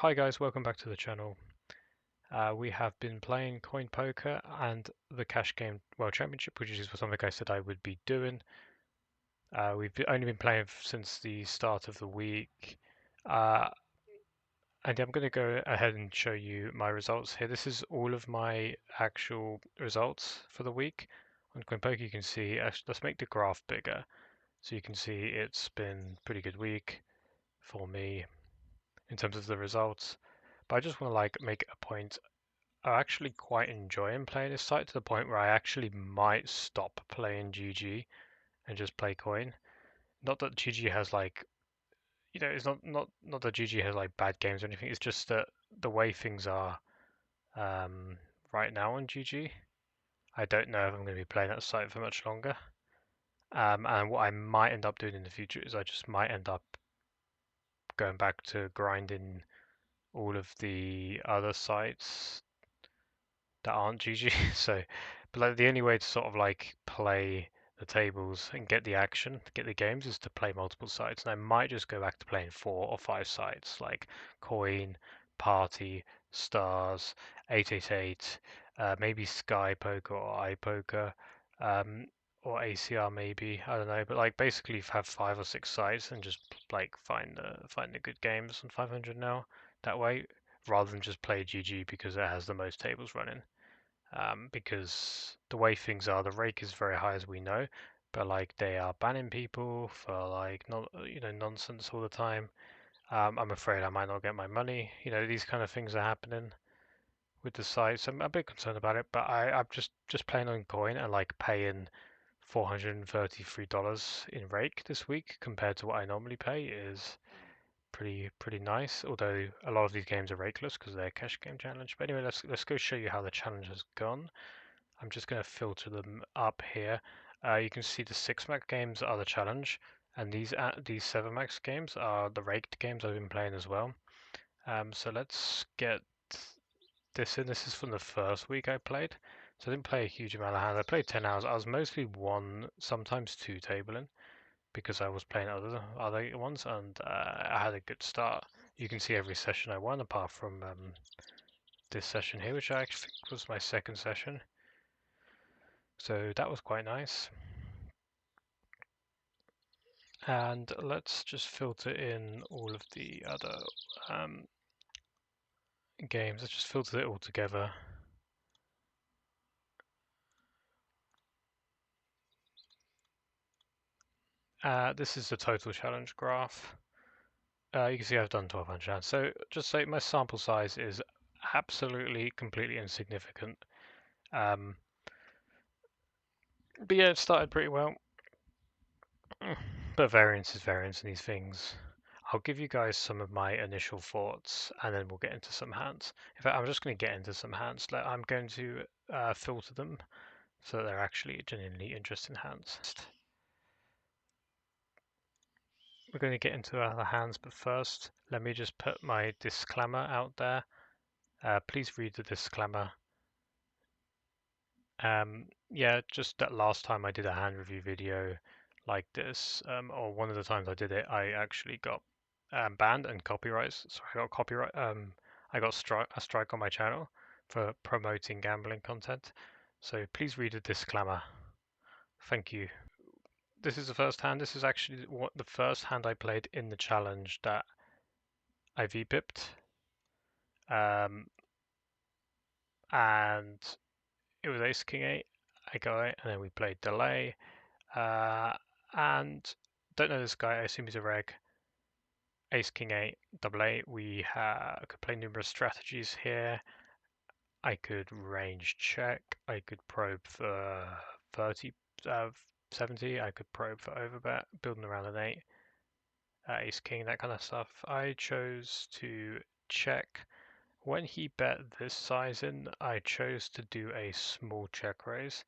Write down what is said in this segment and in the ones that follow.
Hi guys, welcome back to the channel. We have been playing CoinPoker and the Cash Game World Championship, which is something I said I would be doing. Only been playing since the start of the week. Uh, and I'm going to go ahead and show you my results here. This is all of my actual results for the week. On CoinPoker you can see, let's make the graph bigger. So you can see it's been a pretty good week for me in terms of the results. But I just want to make a point. I actually quite enjoying playing this site to the point where I actually might stop playing GG and just play coin. Not that GG has it's not that GG has like bad games or anything. It's just that the way things are um, right now on GG, I don't know if I'm going to be playing that site for much longer. And what I might end up doing in the future is I just might end up going back to grinding all of the other sites that aren't GG. So, but like the only way to sort of like play the tables and get the action, get the games, is to play multiple sites. And I might just go back to playing 4 or 5 sites like Coin, Party, Stars, 888, maybe Sky Poker or iPoker, um, or ACR maybe. I don't know, but like basically have 5 or 6 sites and just like find the good games on 500 now that way, rather than just play GG because it has the most tables running. Because the way things are, the rake is very high as we know, but like they are banning people for like not nonsense all the time. I'm afraid I might not get my money. These kind of things are happening with the site, so I'm a bit concerned about it. But I'm just playing on coin and like paying $433 in rake this week compared to what I normally pay is pretty nice. Although a lot of these games are rakeless because they're cash game challenge. But anyway, let's go show you how the challenge has gone. I'm just going to filter them up here. You can see the 6-max games are the challenge, and these 7-max games are the raked games I've been playing as well. So let's get this in. This is from the first week I played. So I didn't play a huge amount of hands. I played 10 hours. I was mostly 1, sometimes 2 tabling because I was playing other ones, and I had a good start. You can see every session I won, apart from this session here, which I actually think was my second session. So that was quite nice. And let's just filter in all of the other games. Let's just filter it all together. This is the total challenge graph. You can see I've done 1200 hands. So just say my sample size is absolutely, completely insignificant. But yeah, it started pretty well. But variance is variance in these things. I'll give you guys some of my initial thoughts, and then we'll get into some hands. In fact, I'm just going to get into some hands. I'm going to filter them so that they're actually genuinely interesting hands. We're going to get into the hands, but first, let me just put my disclaimer out there. Please read the disclaimer. Yeah, just that last time I did a hand review video like this, or one of the times I did it, I actually got banned and copyrights. So I got copyright. I got a strike on my channel for promoting gambling content. So please read the disclaimer. Thank you. This is the first hand. This is actually the first hand I played in the challenge that I V-pipped. And it was Ace King 8. I got it, and then we played delay. And don't know this guy. I assume he's a reg. Ace King 8, double A. We could play numerous strategies here. I could range check. I could probe for 30, 70. I could probe for overbet, building around an 8. Ace King, that kind of stuff. I chose to check. When he bet this size in, I chose to do a small check raise.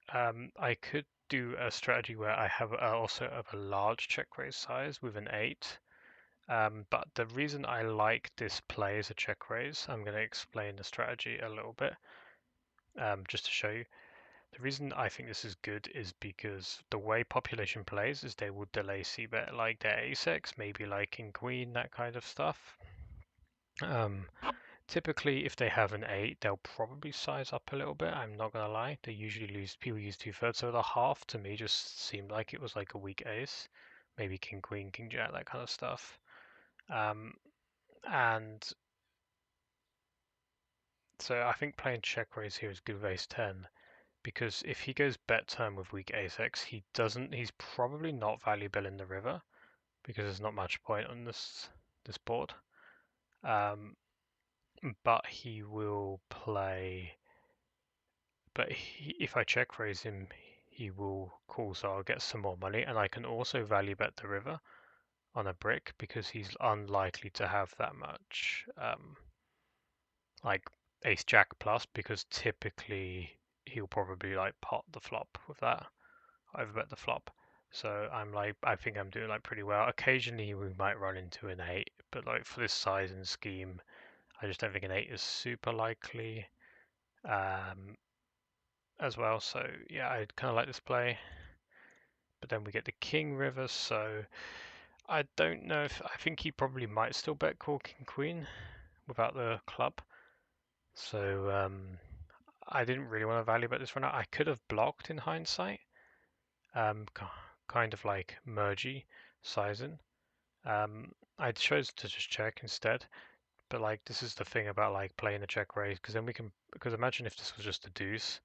I could do a strategy where I have also have a large check raise size with an 8. But the reason I like this play as a check raise, I'm going to explain the strategy a little bit, just to show you. The reason I think this is good is because the way population plays is they will delay c-bet like their ace-x, maybe like king queen, that kind of stuff. Um, Typically, if they have an 8, they'll probably size up a little bit. I'm not gonna lie. They usually lose. People use 2/3, so the half to me just seemed like it was like a weak ace, maybe king queen, king jack, that kind of stuff. And so I think playing check raise here is good with ace 10 because if he goes bet turn with weak ace x, he doesn't. He's probably not valuable in the river because there's not much point on this board. Um, but he will play. But if I check raise him, he will call, so I'll get some more money, and I can also value bet the river on a brick because he's unlikely to have that much like ace jack plus, because typically he'll probably like pot the flop with that, overbet the flop. So I'm like, I think I'm doing like pretty well. Occasionally we might run into an 8, but like for this size and scheme, I just don't think an 8 is super likely um, as well. So yeah, I kind of like this play. But then we get the king river, so I don't know if I think he probably might still bet call king queen without the club. So I didn't really want to value bet this run out. I could have blocked in hindsight, um, kind of like mergy sizing. I chose to just check instead. But like this is the thing about like playing a check raise, because then we can, because imagine if this was just a deuce,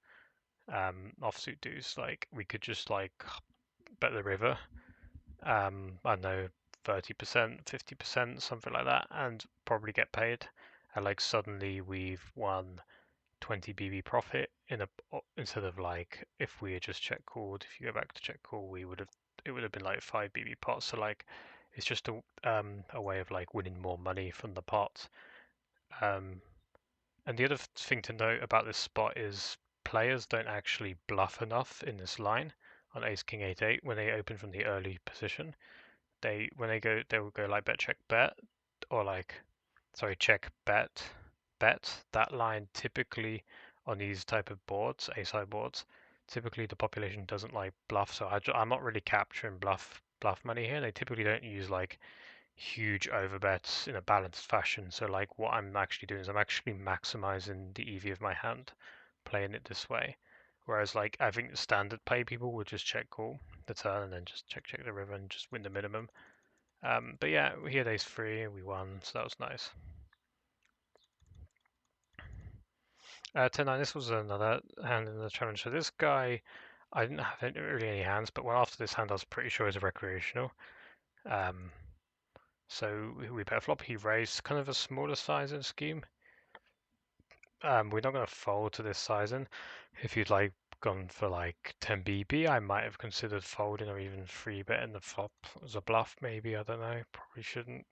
offsuit deuce, like we could just like bet the river, I don't know, 30%, 50%, something like that, and probably get paid. And like suddenly we've won 20 BB profit in a, instead of like if we had just check called. If you go back to check call, we would have, it would have been like 5 BB pots. So like it's just a way of like winning more money from the pot. Um, and the other thing to note about this spot is players don't actually bluff enough in this line on ace king 8/8 when they open from the early position. They when they will go like bet check bet, or like, sorry, check bet bet. That line typically on these type of boards, A-side boards, typically the population doesn't like bluff, so I'm not really capturing bluff money here. They typically don't use like huge overbets in a balanced fashion. So like what I'm actually doing is I'm actually maximizing the EV of my hand, playing it this way. Whereas like I think the standard play people would just check call the turn and then just check the river and just win the minimum. But yeah, we had ace three and we won, so that was nice. 10-9, this was another hand in the challenge. So this guy, I didn't have really any hands, but well, after this hand I was pretty sure is a recreational. Um, so we bet a flop, he raised kind of a smaller size in scheme. We're not going to fold to this sizing. If you'd like gone for like 10 BB, I might have considered folding or even free betting the flop as a bluff, maybe. I don't know. Probably shouldn't.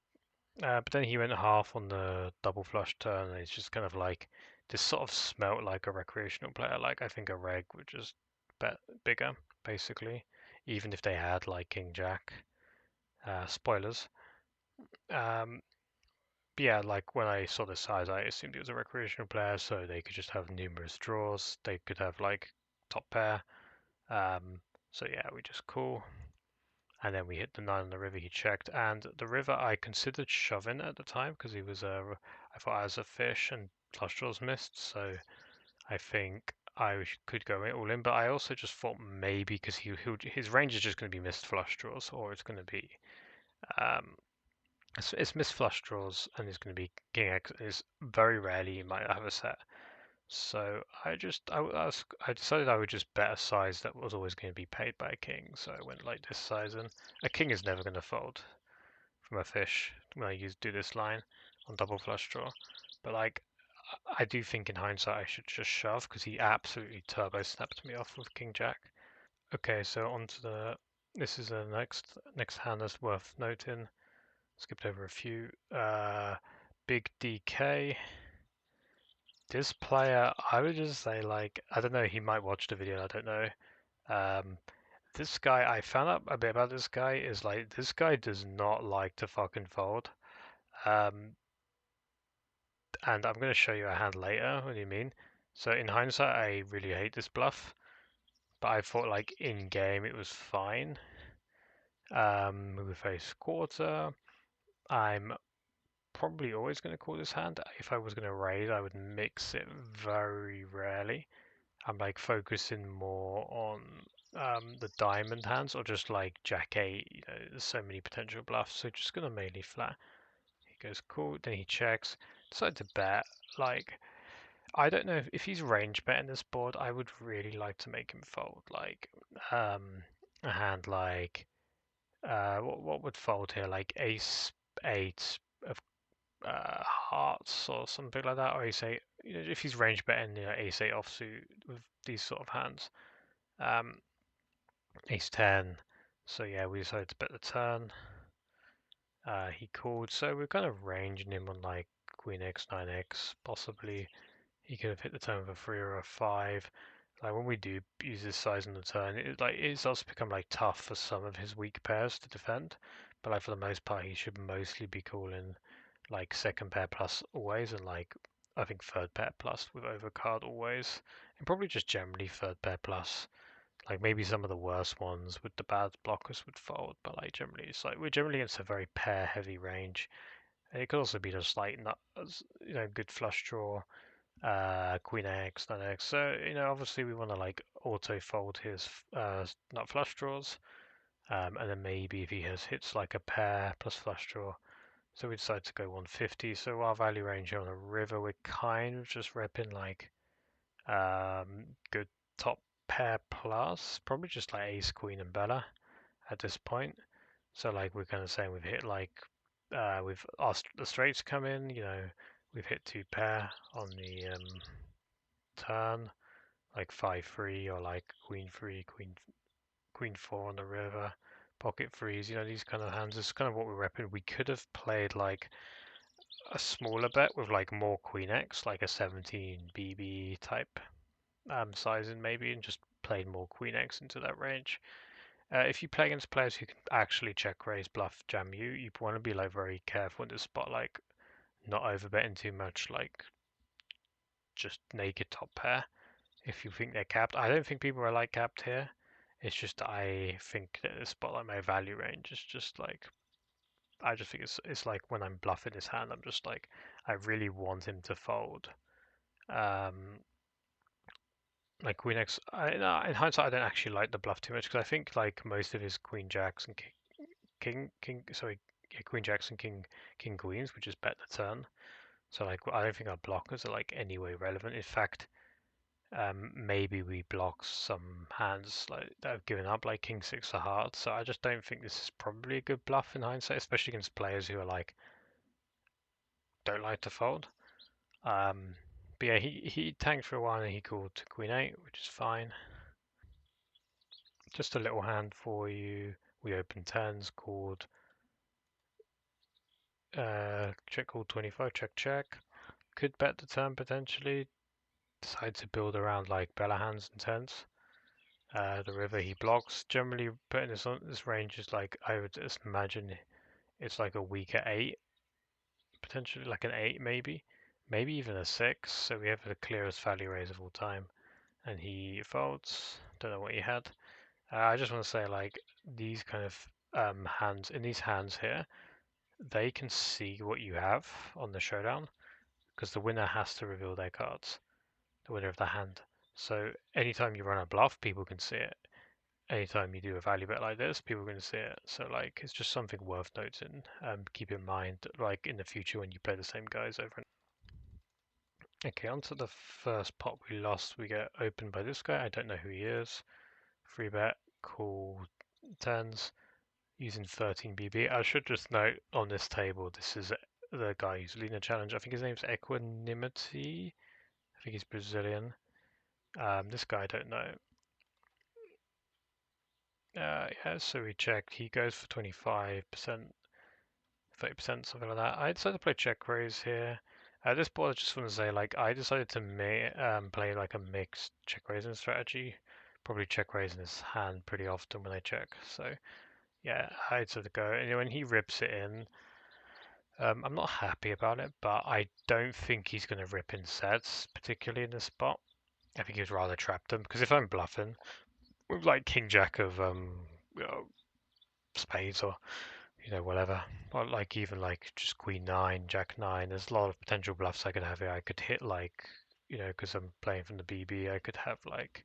But then he went half on the double flush turn, and it's just kind of like this sort of smelt like a recreational player. Like I think a reg would just bet bigger, basically, even if they had like King Jack. Spoilers. Um, yeah, like when I saw the size, I assumed he was a recreational player, so they could just have numerous draws. They could have like top pair. Um, so yeah, we just call. And then we hit the 9 on the river, he checked. And the river I considered shoving at the time because he was I thought as a fish and flush draws missed. So I think I could go all in. But I also just thought maybe because his range is just going to be missed flush draws, or it's going to be um, it's missed flush draws, and it's going to be king x. Is very rarely you might have a set. So I decided I would just bet a size that was always going to be paid by a king. So I went like this size, and a king is never going to fold from a fish when I do this line on double flush draw. But like I do think in hindsight I should just shove because he absolutely turbo snapped me off with king jack. Okay, so on to the, this is the next hand that's worth noting. Skipped over a few. Big DK. This player, I would just say, like, I don't know, he might watch the video, I don't know. Um, this guy, I found out a bit about this guy, is like, this guy does not like to fucking fold. Um, and I'm going to show you a hand later, what do you mean? So in hindsight, I really hate this bluff, but I thought, like, in game it was fine. We face quarter. I'm probably always going to call this hand. If I was going to raise, I would mix it very rarely. I'm like focusing more on the diamond hands or just like Jack 8. You know, there's so many potential bluffs, so just going to mainly flat. He goes cool, then he checks, decide to bet. Like, I don't know if he's range betting this board, I would really like to make him fold. Like, a hand like, what would fold here? Like ace 8 of hearts or something like that, or ace 8, you know, if he's range betting, you know, ace 8 offsuit with these sort of hands. Um, ace 10. So yeah, we decided to bet the turn. He called, so we're kind of ranging him on like queen x, 9x, possibly. He could have hit the turn with a 3 or a 5. Like when we do use this size on the turn, it starts to become like tough for some of his weak pairs to defend. But like for the most part, he should mostly be calling like second pair plus always, and like I think third pair plus with overcard always, and probably just generally third pair plus. Like maybe some of the worst ones with the bad blockers would fold, but like generally it's like we're generally against a very pair heavy range. And it could also be just like not you know, good flush draw, queen x, nut x. So you know, obviously we want to like auto fold his nut flush draws, and then maybe if he has hits like a pair plus flush draw. So we decided to go 150. So our value range on a river, we're kind of just repping like good top pair plus, probably just like ace, queen, and Bella at this point. So like we're kind of saying we've hit like we've asked the straights come in, you know, we've hit two pair on the turn, like 5-3 or like queen 3, queen 4 on the river, pocket threes, you know, these kind of hands. This is kind of what we're repping. We could have played like a smaller bet with like more queen X, like a 17 BB type sizing maybe, and just played more queen X into that range. If you play against players who can actually check raise, bluff, jam you, you want to be like very careful in this spot, like not overbetting too much, like just naked top pair. If you think they're capped, I don't think people are like capped here. It's just I think that this spot like my value range is just like I just think it's like when I'm bluffing his hand, I'm just like I really want him to fold. Um, like queen x, no, in hindsight, I don't actually like the bluff too much because I think like most of his queen jacks and sorry, yeah, queen jacks and king queens, which is bet the turn. So like I don't think our blockers are like anyway relevant. In fact, maybe we block some hands like that have given up, like king six of hearts. So I just don't think this is probably a good bluff in hindsight, especially against players who are like don't like to fold. Um, but yeah, he tanked for a while and he called to queen eight, which is fine. Just a little hand for you. We open tens, called check call 25, check check. Could bet the turn potentially. Decide to build around like Bella hands and tens. The river he blocks. Generally putting this on this range is like I would just imagine it's like a weaker eight, potentially like an eight maybe. Maybe even a six. So we have the clearest value raise of all time. And he folds. Don't know what he had. I just want to say like these kind of hands in these hands here, they can see what you have on the showdown because the winner has to reveal their cards, the winner of the hand. So anytime you run a bluff, people can see it. Anytime you do a value bet like this, people can see it. So like it's just something worth noting. Keep in mind like in the future when you play the same guys over and okay, on to the first pot we lost. We get opened by this guy. I don't know who he is. Free bet, call tens. Using 13 BB. I should just note on this table, this is the guy who's leading the challenge. I think his name's Equanimity. I think he's Brazilian. This guy I don't know. Yeah, so we checked. He goes for 25%, 30%, something like that. I decided to play check raise here. At this point, I just want to say, like, I decided to play like a mixed check raising strategy. Probably check raising his hand pretty often when I check. So yeah, I decided to go. And when he rips it in, I'm not happy about it, but I don't think he's going to rip in sets, particularly in this spot. I think he'd rather trap them because if I'm bluffing with like King Jack of you know, spades or whatever. Or like even like just queen nine, jack nine. There's a lot of potential bluffs I could have here. I could hit like, because I'm playing from the BB, I could have like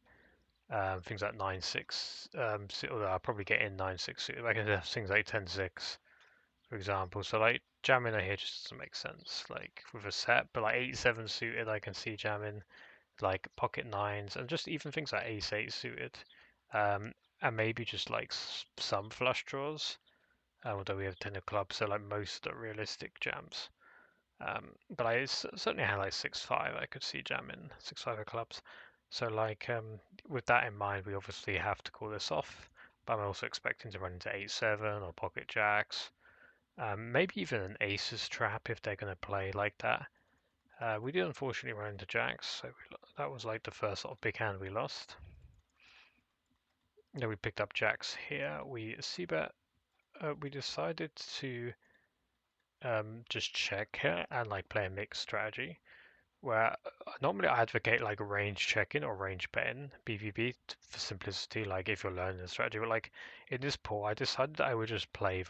things like 9-6. Although I'll probably get in 9-6 suited. I can have things like 10-6, for example. So like jamming here just doesn't make sense. Like with a set, but like 8-7 suited, I can see jamming like pocket nines and just even things like ace-8 suited. And maybe just like some flush draws. Although we have 10 of clubs, so like most are realistic jams. But I certainly had like 6-5. I could see jamming 6-5 of clubs. So like with that in mind, we obviously have to call this off. But I'm also expecting to run into 8-7 or pocket jacks. Maybe even an aces trap if they're going to play like that. We did unfortunately run into jacks, so that was like the first sort of big hand we lost. Then we picked up jacks here. We c-bet. We decided to just check here and like play a mixed strategy where normally I advocate like range checking or range betting BVB for simplicity, like if you're learning the strategy. But like in this pool, I decided that I would just play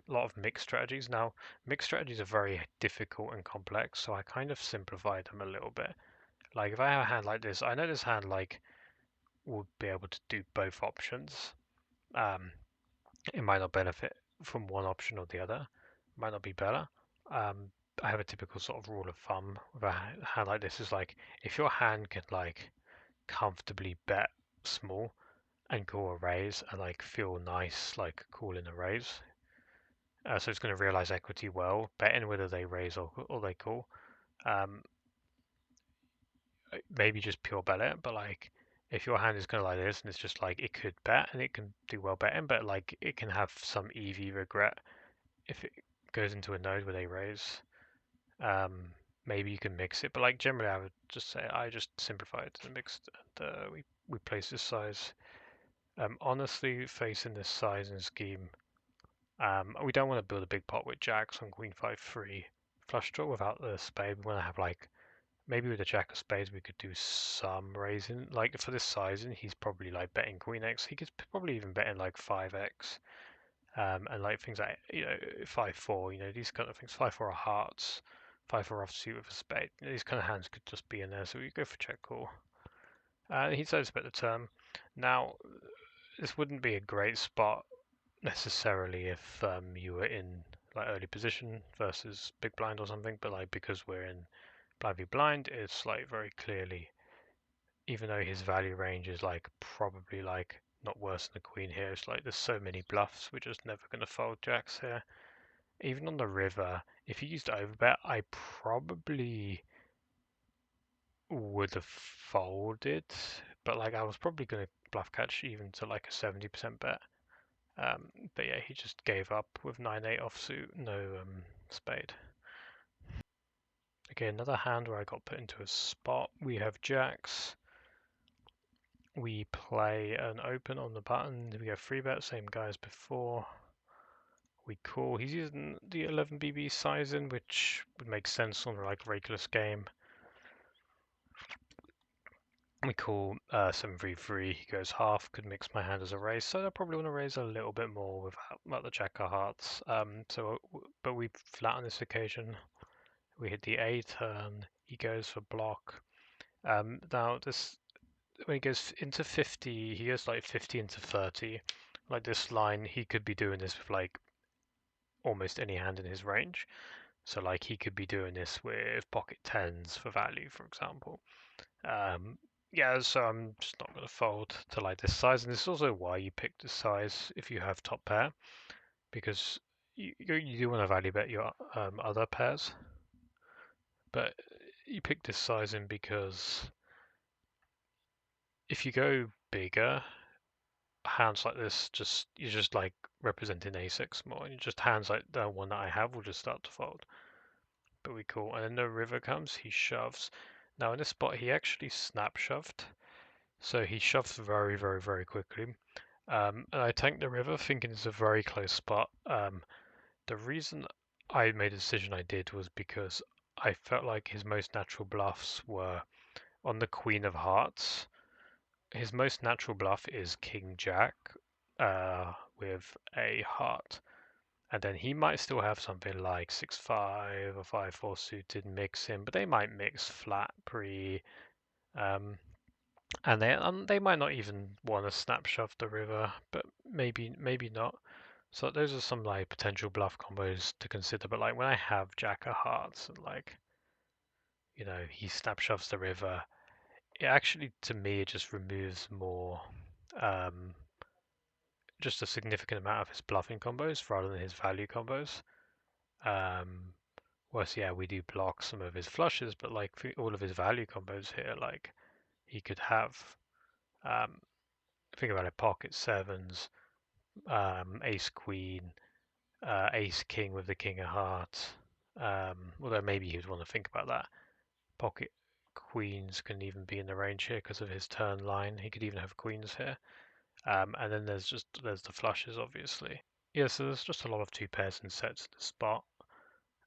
lot of mixed strategies. Now, mixed strategies are very difficult and complex, so I kind of simplified them a little bit. Like if I have a hand like this, I know this hand like would be able to do both options. Um, it might not benefit from one option or the other. It might not be better. Um, I have a typical sort of rule of thumb with a hand like this is like if your hand can like comfortably bet small and call a raise and like feel nice like calling a raise. So it's going to realize equity well, betting whether they raise or they call. Um, Maybe just pure bet it, but like if your hand is kind of like this and it's just like it could bet and it can do well betting, but like it can have some EV regret if it goes into a node where they raise. Maybe you can mix it, but like generally I would just say I just simplify it to the mixed and we place this size. Honestly, facing this size and scheme, we don't want to build a big pot with jacks on queen 5-3 flush draw without the spade. We want to have like maybe with a jack of spades we could do some raising. Like for this sizing, he's probably like betting queen X. He could probably even bet in like 5x. And like things like 5-4, these kind of things, 5-4 are hearts, 5-4 offsuit with a spade. These kind of hands could just be in there, so we go for check call. He decides to bet the turn. Now, this wouldn't be a great spot necessarily if you were in like early position versus big blind or something, but like because we're in blind v blind, it's like very clearly, even though his value range is like probably like not worse than the queen here, it's like there's so many bluffs, we're just never going to fold jacks here. Even on the river, if he used overbet, I probably would have folded, but like I was probably going to bluff catch even to like a 70% bet. But yeah, he just gave up with 9-8 offsuit, no spade. Okay, another hand where I got put into a spot. We have jacks. We play an open on the button. We go 3-bet, same guy as before. We call. He's using the 11 BB sizing, which would make sense on like regular game. We call 7-3-3. He goes half. Could mix my hand as a raise, so I probably want to raise a little bit more without the jack of hearts. But we flat on this occasion. We hit the A turn. He goes for block. Now this when he goes into 50, he goes like 50 into 30. Like this line, he could be doing this with like almost any hand in his range. So like he could be doing this with pocket tens for value, for example. Yeah, so I'm just not going to fold to like this size, and this is also why you pick this size if you have top pair, because you do want to value bet your other pairs, but you pick this sizing because if you go bigger, hands like this you're just like representing a6 more, and just hands like the one that I have will just start to fold. But we call, and then the river comes, he shoves. Now in this spot he actually snap shoved. So he shoves very, very, very quickly. And I tanked the river thinking it's a very close spot. The reason I made a decision I did was because I felt like his most natural bluffs were on the Queen of Hearts. His most natural bluff is King Jack with a heart. And then he might still have something like 6-5 or 5-4 suited mixing, but they might mix flat pre, and they might not even want to snap shove the river, but maybe not. So those are some like potential bluff combos to consider. But like when I have Jack of Hearts and like he snap shoves the river, it actually to me it just removes more, um, just a significant amount of his bluffing combos rather than his value combos. Whereas yeah, we do block some of his flushes, but like for all of his value combos here, like he could have, um, think about it, pocket sevens, ace queen, ace king with the king of hearts. Although maybe he would want to think about that. Pocket queens can even be in the range here because of his turn line. He could even have queens here. And then there's the flushes, obviously. Yeah, so there's just a lot of two pairs and sets in the spot.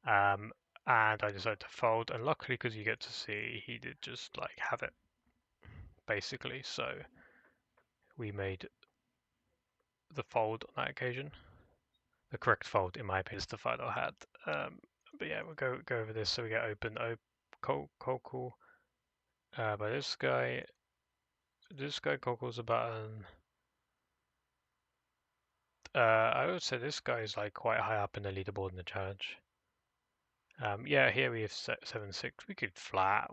Um, and I decided to fold, and luckily, because you get to see, he did just like have it, basically. So we made the fold on that occasion. The correct fold, in my opinion, is the fight I had. But yeah, we'll go over this. So we get open, cold call by this guy. This guy cold calls a button. I would say this guy is like quite high up in the leaderboard in the challenge. Yeah, here we have 7-6. We could flat.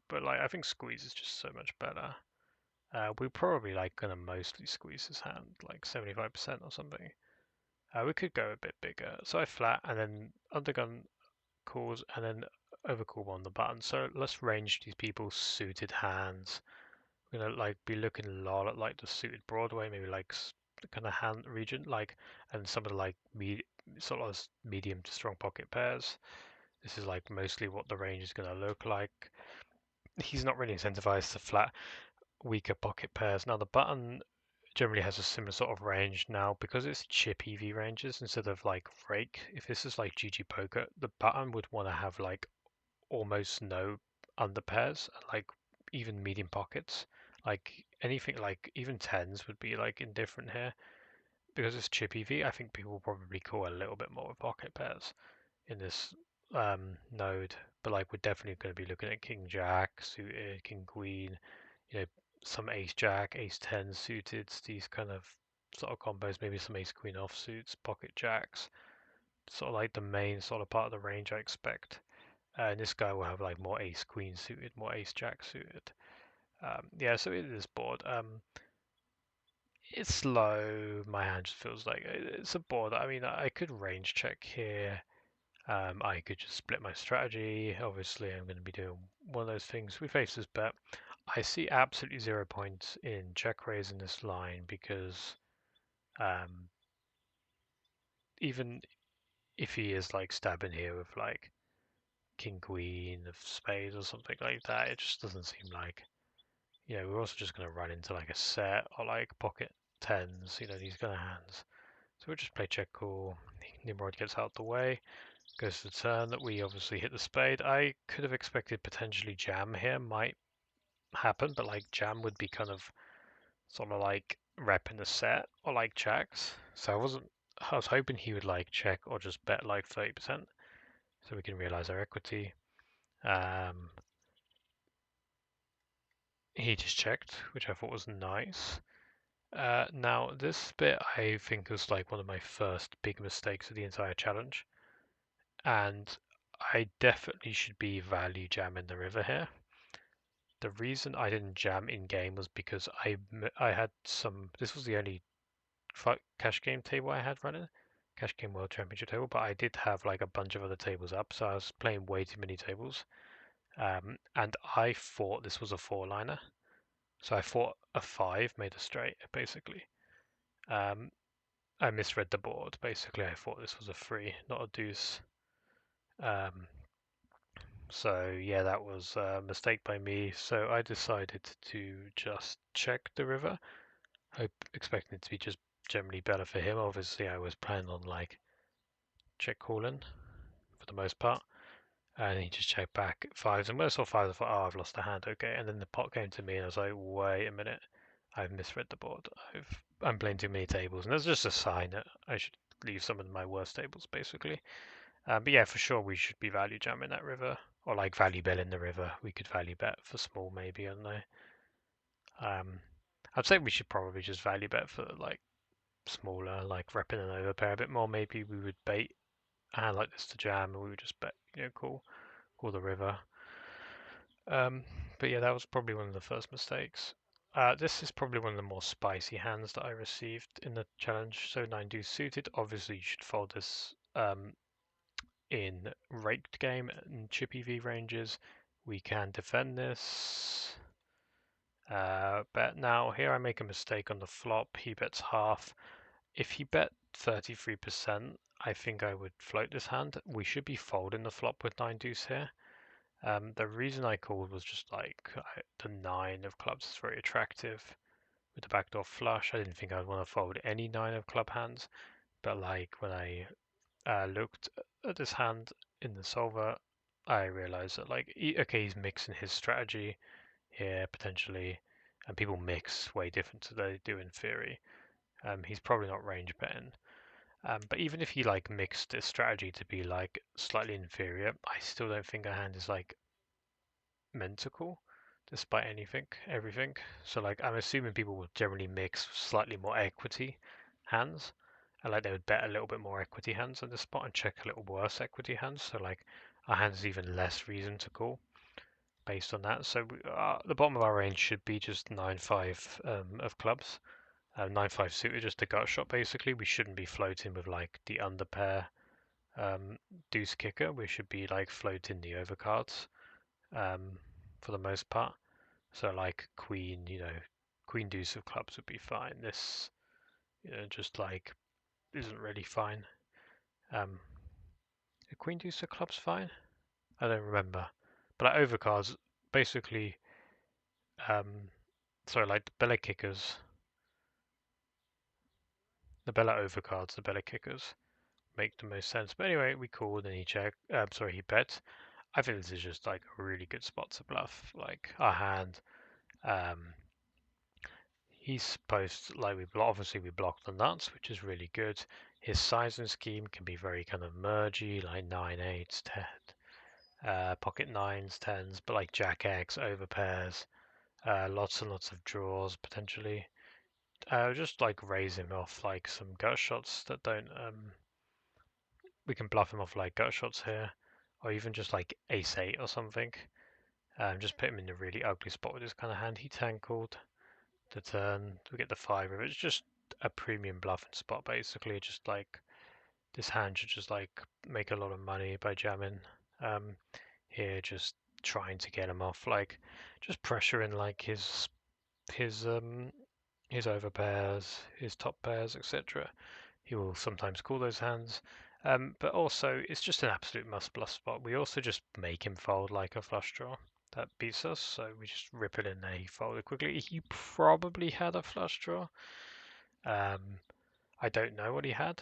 But like I think squeeze is just so much better. We're probably like gonna mostly squeeze his hand, like 75% or something. We could go a bit bigger. So I flat and then undergun calls and then overcall on the button. So let's range these people's suited hands. We're gonna like be looking a lot at like the suited Broadway, maybe like the kind of hand region, like and some of the like sort of medium to strong pocket pairs. This is like mostly what the range is gonna look like. He's not really incentivized to flat weaker pocket pairs. Now the button generally has a similar sort of range now because it's chip EV ranges instead of like rake. If this is like GG poker, the button would want to have like almost no under pairs, like even medium pockets. Like anything like even tens would be like indifferent here because it's chip EV. I think people will probably call a little bit more with pocket pairs in this node, but like we're definitely going to be looking at King Jack suited, King Queen, you know, some Ace Jack, Ace 10 suited, these kind of sort of combos, maybe some Ace Queen offsuits, Pocket Jacks, sort of like the main sort of part of the range I expect. And this guy will have like more Ace Queen suited, more Ace Jack suited. Yeah, so it is board. It's slow. My hand just feels like it's a board. I mean, I could range check here. I could just split my strategy. Obviously, I'm going to be doing one of those things. We face this bet. I see absolutely 0 points in check raise in this line because um, even if he is like stabbing here with like king queen of spades or something like that, it just doesn't seem like, we're also just going to run into like a set or like pocket tens, these kind of hands. So we'll just play check call. Nimrod gets out the way. Goes to the turn that we obviously hit the spade. I could have expected potentially jam here might happen, but like jam would be kind of sort of like repping the set or like checks. So I was hoping he would like check or just bet like 30% so we can realize our equity. He just checked, which I thought was nice. Now this bit I think was like one of my first big mistakes of the entire challenge, and I definitely should be value jamming the river here. The reason I didn't jam in game was because I had some. This was the only cash game table I had running, cash game world championship table. But I did have like a bunch of other tables up, so I was playing way too many tables. And I thought this was a four-liner, so I thought a five made a straight basically. Um, I misread the board. Basically, I thought this was a three, not a deuce. Um, So yeah, that was a mistake by me. So I decided to just check the river, expecting it to be just generally better for him. Obviously, I was planning on like check calling for the most part, and he just checked back at fives. And when I saw fives, I thought, oh, I've lost a hand. Okay, and then the pot came to me, and I was like, wait a minute, I've misread the board. I'm playing too many tables, and that's just a sign that I should leave some of my worst tables basically. But yeah, for sure we should be value jamming that river, or like value betting the river. We could value bet for small maybe, I don't know. I'd say we should probably just value bet for like smaller, like repping an overpair a bit more. Maybe we would bait a hand like this to jam, and we would just bet, call the river. But yeah, that was probably one of the first mistakes. This is probably one of the more spicy hands that I received in the challenge. So 9 deuce suited. Obviously, you should fold this in raked game and chippy V ranges. We can defend this. Bet now. Here I make a mistake on the flop. He bets half. If he bet 33%, I think I would float this hand. We should be folding the flop with 9 deuce here. The reason I called was just like the 9 of clubs is very attractive with the backdoor flush. I didn't think I'd want to fold any 9 of club hands, but like when I looked at this hand in the solver, I realized that like okay, he's mixing his strategy here potentially, and people mix way different to they do in theory. He's probably not range betting. But even if he like mixed his strategy to be like slightly inferior, I still don't think a hand is like mental despite everything. So like I'm assuming people will generally mix slightly more equity hands. And like they would bet a little bit more equity hands on the spot and check a little worse equity hands. So like our hand is even less reason to call based on that. So the bottom of our range should be just 9-5 of clubs. 9-5 suited, just a gut shot basically. We shouldn't be floating with like the underpair deuce kicker. We should be like floating the overcards for the most part. So like queen, queen deuce of clubs would be fine. This, just like isn't really fine. A queen deuce of clubs fine? I don't remember. But like overcards, basically, sorry, like the Bella kickers, the Bella overcards, the Bella kickers make the most sense. But anyway, we called and he checked. Sorry, he bet. I think this is just like a really good spot to bluff. Like our hand, um, he's supposed like obviously we block the nuts, which is really good. His sizing scheme can be very kind of mergy, like 9-8s, 10, pocket 9s, 10s, but like Jack X over pairs, lots and lots of draws potentially. Just like raise him off like some gut shots that don't. We can bluff him off like gut shots here, or even just like ace 8 or something. Just put him in a really ugly spot with this kind of hand. He tankled the turn. We get the 5 of it. It's just a premium bluffing spot basically. Just like this hand should just like make a lot of money by jamming. Here just trying to get him off, like just pressuring like his overpairs, his top pairs, etc. He will sometimes call those hands. But also, it's just an absolute must bluff spot. We also just make him fold like a flush draw. That beats us, so we just rip it in there. He folded quickly. He probably had a flush draw. I don't know what he had,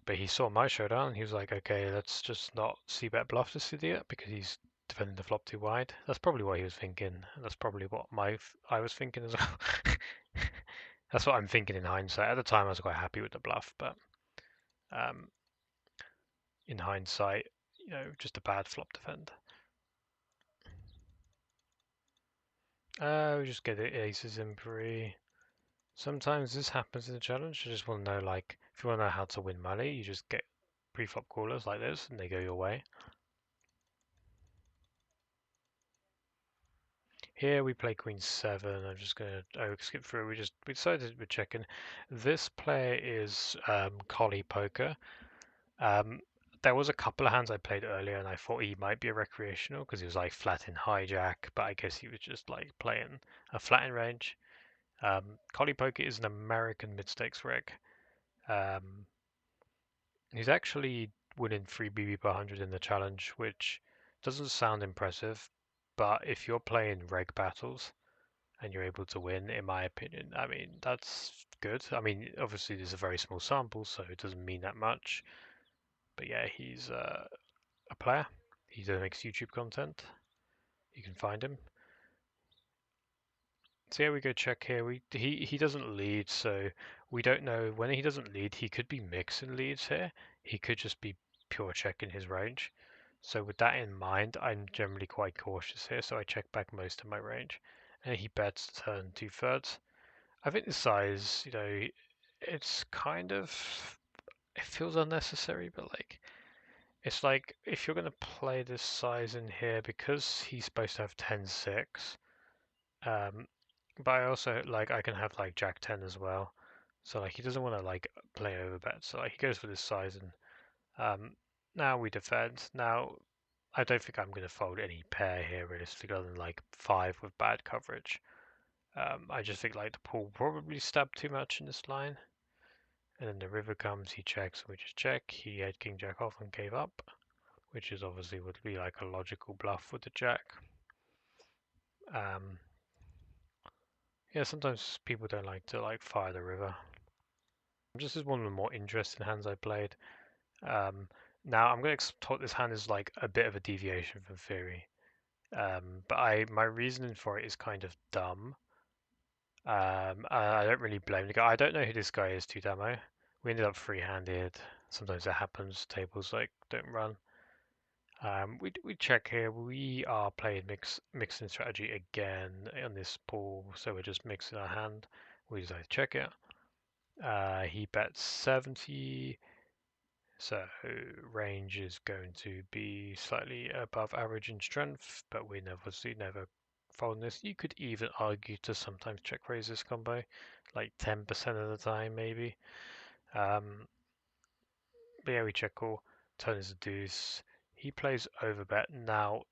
but he saw my showdown and he was like, okay, let's just not c-bet bluff this idiot because he's defending the flop too wide. That's probably what he was thinking. And that's probably what I was thinking as well. That's what I'm thinking in hindsight. At the time, I was quite happy with the bluff, but um, in hindsight, just a bad flop defend. We just get the aces in pre. Sometimes this happens in the challenge. I just want to know, like, if you want to know how to win money, you just get pre-flop callers like this, and they go your way. Here we play queen 7. I'm just going to skip through. We decided we're checking. This player is CoinPoker. There was a couple of hands I played earlier, and I thought he might be a recreational because he was like flat in hijack, but I guess he was just like playing a flat in range. CoinPoker is an American mid-stakes reg. He's actually winning 3 BB per 100 in the challenge, which doesn't sound impressive, but if you're playing reg battles and you're able to win, in my opinion, I mean, that's good. I mean, obviously, there's a very small sample, so it doesn't mean that much. But yeah, he's a player. He makes YouTube content. You can find him. So yeah, we go check here. He doesn't lead, so we don't know when he doesn't lead. He could be mixing leads here. He could just be pure checking his range. So with that in mind, I'm generally quite cautious here. So I check back most of my range, and he bets turn 2/3. I think the size, it's kind of it feels unnecessary, but like it's like if you're gonna play this size in here because he's supposed to have 10-6. But I also like I can have like Jack 10 as well. So like he doesn't want to like play over bet. So like he goes for this size and um now we defend. Now I don't think I'm gonna fold any pair here realistically other than like 5 with bad coverage. I just think like the pool probably stabbed too much in this line. And then the river comes, he checks, and we just check. He had King Jack off and gave up, which is obviously would be like a logical bluff with the Jack. Um, yeah, sometimes people don't like to like fire the river. This is one of the more interesting hands I played. Um, Now I'm going to talk this hand is like a bit of a deviation from theory, but my reasoning for it is kind of dumb. I don't really blame the guy. I don't know who this guy is to demo. We ended up free-handed. Sometimes that happens. Tables like don't run. We check here. We are playing mixing strategy again on this pool, so we're just mixing our hand. We decide to check it. He bets 70. So range is going to be slightly above average in strength, but we obviously never fold this. You could even argue to sometimes check raise this combo, like 10% of the time maybe. Um, but yeah, we check call. Turn is a deuce. He plays overbet. Now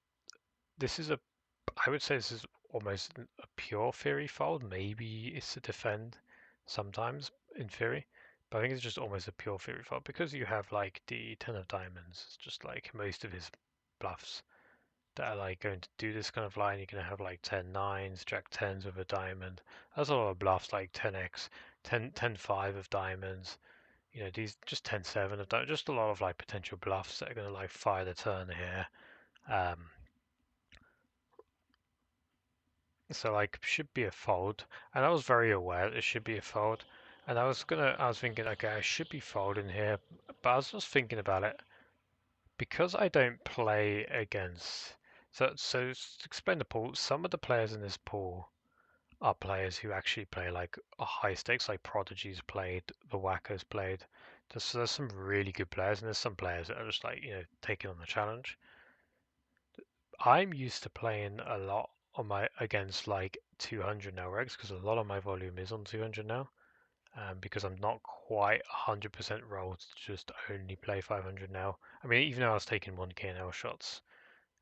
this is I would say this is almost a pure theory fold. Maybe it's a defend sometimes in theory, but I think it's just almost a pure theory fold because you have like the 10 of diamonds. It's just like most of his bluffs that are like going to do this kind of line. You're going to have like 10 nines, jack 10s with a diamond. That's a lot of bluffs like 10x, 10 5 of diamonds. These just 10 7 of diamonds. Just a lot of like potential bluffs that are going to like fire the turn here. Um, So like should be a fold, and I was very aware it should be a fold, and I was thinking, okay, I should be folding here, but I was just thinking about it because I don't play against. So to explain the pool, some of the players in this pool are players who actually play like a high stakes, like Prodigy's played, the Wacko's played. There's some really good players, and there's some players that are just like taking on the challenge. I'm used to playing a lot on my against like 200 now regs because a lot of my volume is on 200 now. Because I'm not quite 100% rolled to just only play 500 now. I mean, even though I was taking 1k and L shots,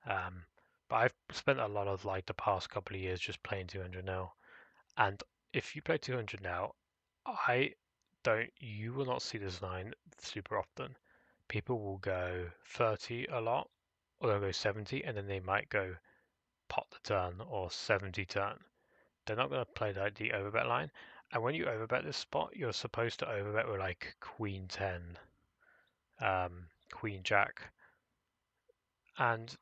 um, but I've spent a lot of like the past couple of years just playing 200 now. And if you play 200 now, I you will not see this line super often. People will go 30 a lot, or they'll go 70, and then they might go pot the turn or 70 turn. They're not going to play like the overbet line. And when you overbet this spot, you're supposed to overbet with like Queen 10, Queen Jack. And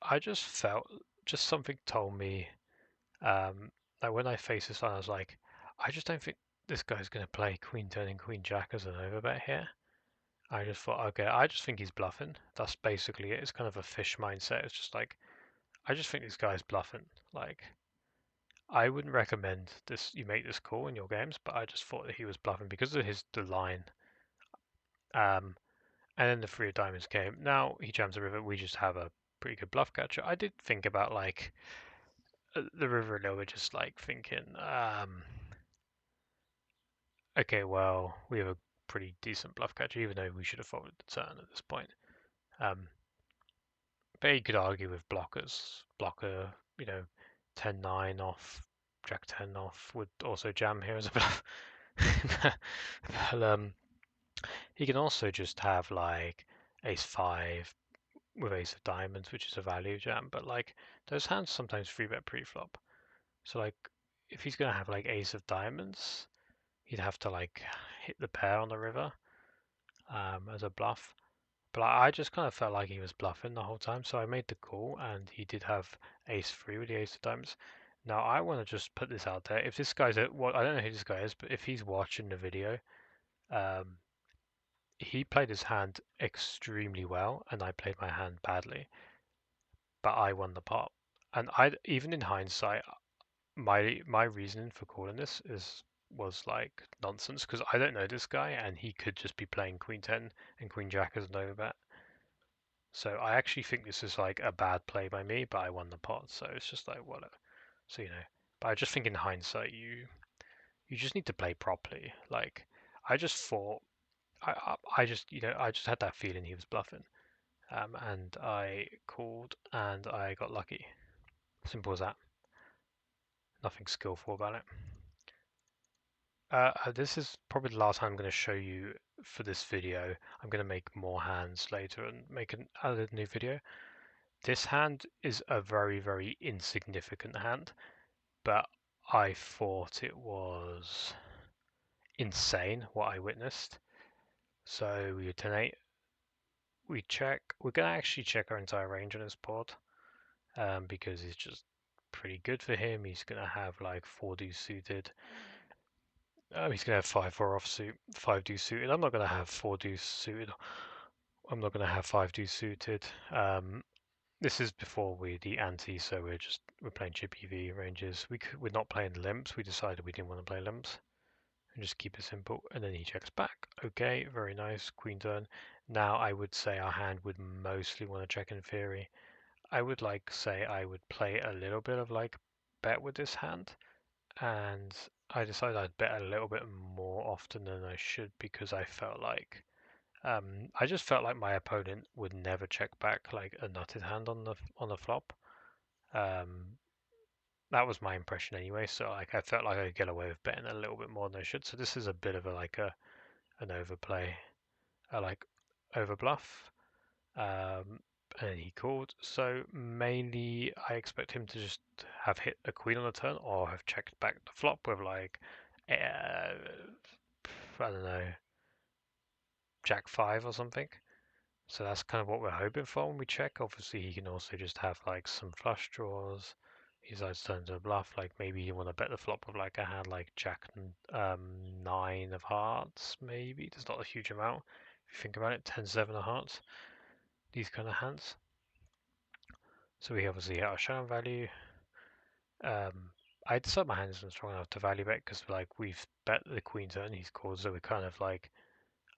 I just felt, just something told me, like when I faced this line, I was like, I just don't think this guy's going to play Queen 10 and Queen Jack as an overbet here. I just thought, okay, I just think he's bluffing. That's basically it. It's kind of a fish mindset. It's just like, I just think this guy's bluffing. Like, I wouldn't recommend this. You make this call in your games, but I just thought that he was bluffing because of the line. Um, and then the three of diamonds came. Now he jams the river. We just have a pretty good bluff catcher. I did think about like the river a little bit, just like thinking, okay, well we have a pretty decent bluff catcher, even though we should have folded the turn at this point. But you could argue with blockers. Blocker, 10-9 off, Jack 10 off would also jam here as a bluff. But he can also just have like ace 5 with ace of diamonds, which is a value jam. But like those hands sometimes free bet pre-flop. So like if he's gonna have like ace of diamonds, he'd have to like hit the pair on the river as a bluff. But I just kind of felt like he was bluffing the whole time, so I made the call, and he did have ace 3 with the ace of diamonds. Now I want to just put this out there. If this guy's well, I don't know who this guy is, but if he's watching the video, um, he played his hand extremely well, and I played my hand badly, but I won the pot. And I, even in hindsight, my reasoning for calling this was like nonsense because I don't know this guy, and he could just be playing Queen 10 and Queen Jack as an overbet. So I actually think this is like a bad play by me, but I won the pot, so it's just like whatever. So but I just think in hindsight, you just need to play properly. Like I just thought, I just I just had that feeling he was bluffing, and I called and I got lucky. Simple as that. Nothing skillful about it. This is probably the last time I'm going to show you for this video. I'm going to make more hands later and make an added new video. This hand is a very, very insignificant hand, but I thought it was insane what I witnessed. So we alternate, we check. We're going to actually check our entire range on his board because it's just pretty good for him. He's going to have like 4 deuce suited. He's going to have 5-4 offsuit, 5 deuce suited. I'm not going to have 4 deuce suited. I'm not going to have 5 deuce suited. This is before the ante, so we're playing chip EV ranges. We're not playing limps. We decided we didn't want to play limps and just keep it simple. And then he checks back. Okay, very nice. Queen turn. Now I would say our hand would mostly want to check in theory. I would say I would play a little bit of like bet with this hand, and I decided I'd bet a little bit more often than I should because I just felt like my opponent would never check back like a nutted hand on the flop. Um, that was my impression anyway. So like I felt like I could get away with betting a little bit more than I should. So this is a bit of an overplay, like overbluff. And he called. So mainly I expect him to just have hit a queen on the turn or have checked back the flop with like I don't know, Jack 5 or something. So that's kind of what we're hoping for when we check. Obviously, he can also just have like some flush draws. He decides to turn to a bluff. Like maybe you want to bet the flop with like a hand like Jack 9 of hearts. Maybe there's not a huge amount. If you think about it, 10-7 of hearts. These kind of hands. So we obviously hit our showdown value. I decided my hand isn't strong enough to value bet because like we've bet the queen turn he's called, so we're kind of like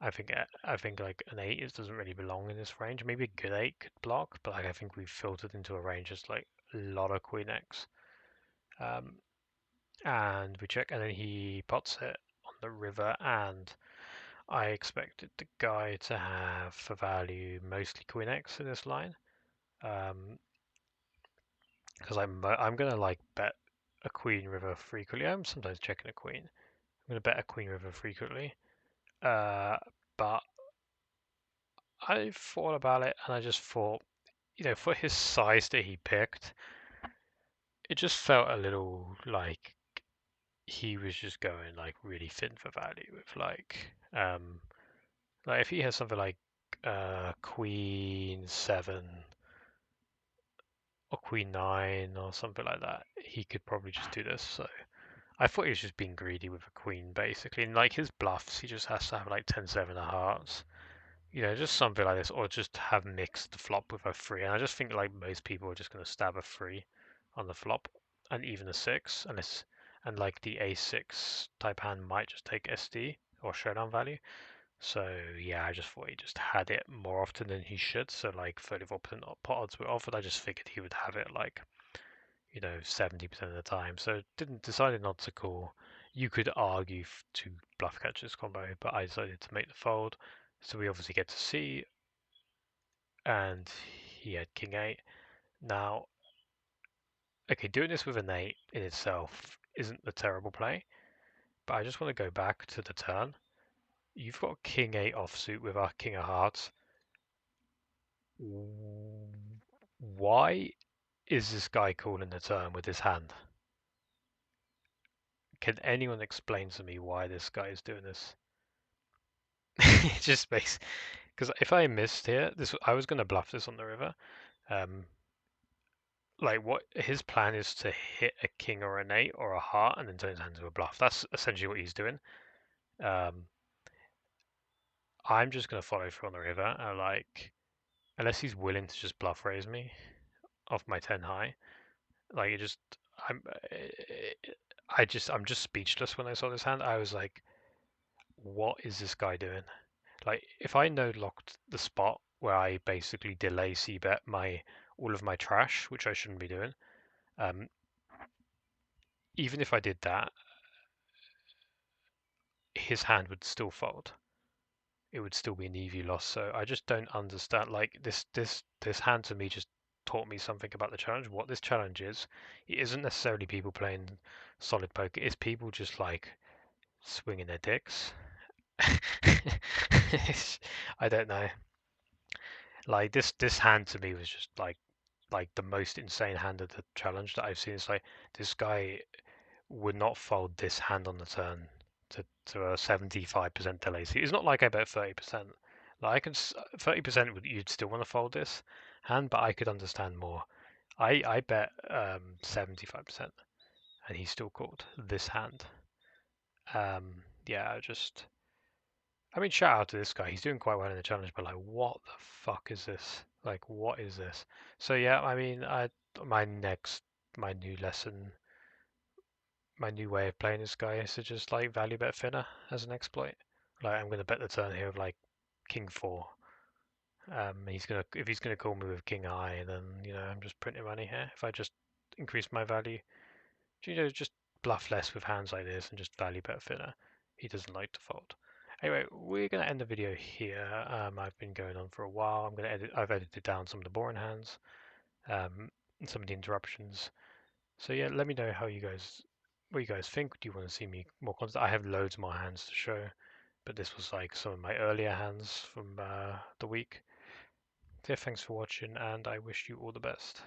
I think like an 8 it doesn't really belong in this range. Maybe a good 8 could block, but like I think we've filtered into a range that's like a lot of queen X. And we check, and then he pots it on the river, and I expected the guy to have for value mostly queen X in this line, because I'm gonna like bet a queen river frequently. I'm sometimes checking a queen. I'm gonna bet a queen river frequently, but I thought about it, and I just thought, for his size that he picked, it just felt a little like he was just going like really thin for value with like if he has something like Queen 7 or Queen 9 or something like that, he could probably just do this. So I thought he was just being greedy with a queen basically. And like his bluffs, he just has to have like 10-7 of hearts. Just something like this, or just have mixed the flop with a 3. And I just think like most people are just going to stab a 3 on the flop, and even a 6, and like the a6 type hand might just take SD or showdown value. So yeah, I just thought he just had it more often than he should. So like 34% pot odds were offered. I just figured he would have it like 70% of the time. So didn't decided not to call. You could argue to bluff catch this combo, but I decided to make the fold. So we obviously get to see, and he had king 8. Now, okay, doing this with an 8 in itself isn't a terrible play, but I just want to go back to the turn. You've got king 8 offsuit with our king of hearts. Why is this guy calling the turn with his hand? Can anyone explain to me why this guy is doing this? Just space. Because if I missed here, I was going to bluff this on the river. Um, like what his plan is to hit a king or an eight or a heart and then turn his hand into a bluff. That's essentially what he's doing. Um, I'm just gonna follow through on the river. Like unless he's willing to just bluff raise me off my 10 high, like it just I'm I'm just speechless when I saw this hand. I was like, what is this guy doing? Like if I no locked the spot where I basically delay c bet my all of my trash, which I shouldn't be doing. Um, Even if I did that, his hand would still fold. It would still be an EV loss. So I just don't understand. Like this hand to me just taught me something about the challenge. What this challenge is, it isn't necessarily people playing solid poker. It's people just like swinging their dicks. I don't know. Like this hand to me was just like the most insane hand of the challenge that I've seen. It's like this guy would not fold this hand on the turn to a 75% delay. So it's not like I bet 30%. Like I could 30% you'd still want to fold this hand, but I could understand more. I bet 75% and he still called this hand. Yeah, I mean shout out to this guy. He's doing quite well in the challenge, but like what the fuck is this? Like what is this? So yeah, I mean my next my new lesson my new way of playing this guy is to just like value bet thinner as an exploit. Like I'm gonna bet the turn here of like king four. He's gonna if he's gonna call me with king high, then I'm just printing money here. If I just increase my value, just bluff less with hands like this and just value bet thinner. He doesn't like to fold. Anyway, we're gonna end the video here. I've been going on for a while. I've edited down some of the boring hands, and some of the interruptions. So yeah, let me know what you guys think. Do you want to see me more content? I have loads more hands to show, but this was like some of my earlier hands from the week. So yeah, thanks for watching, and I wish you all the best.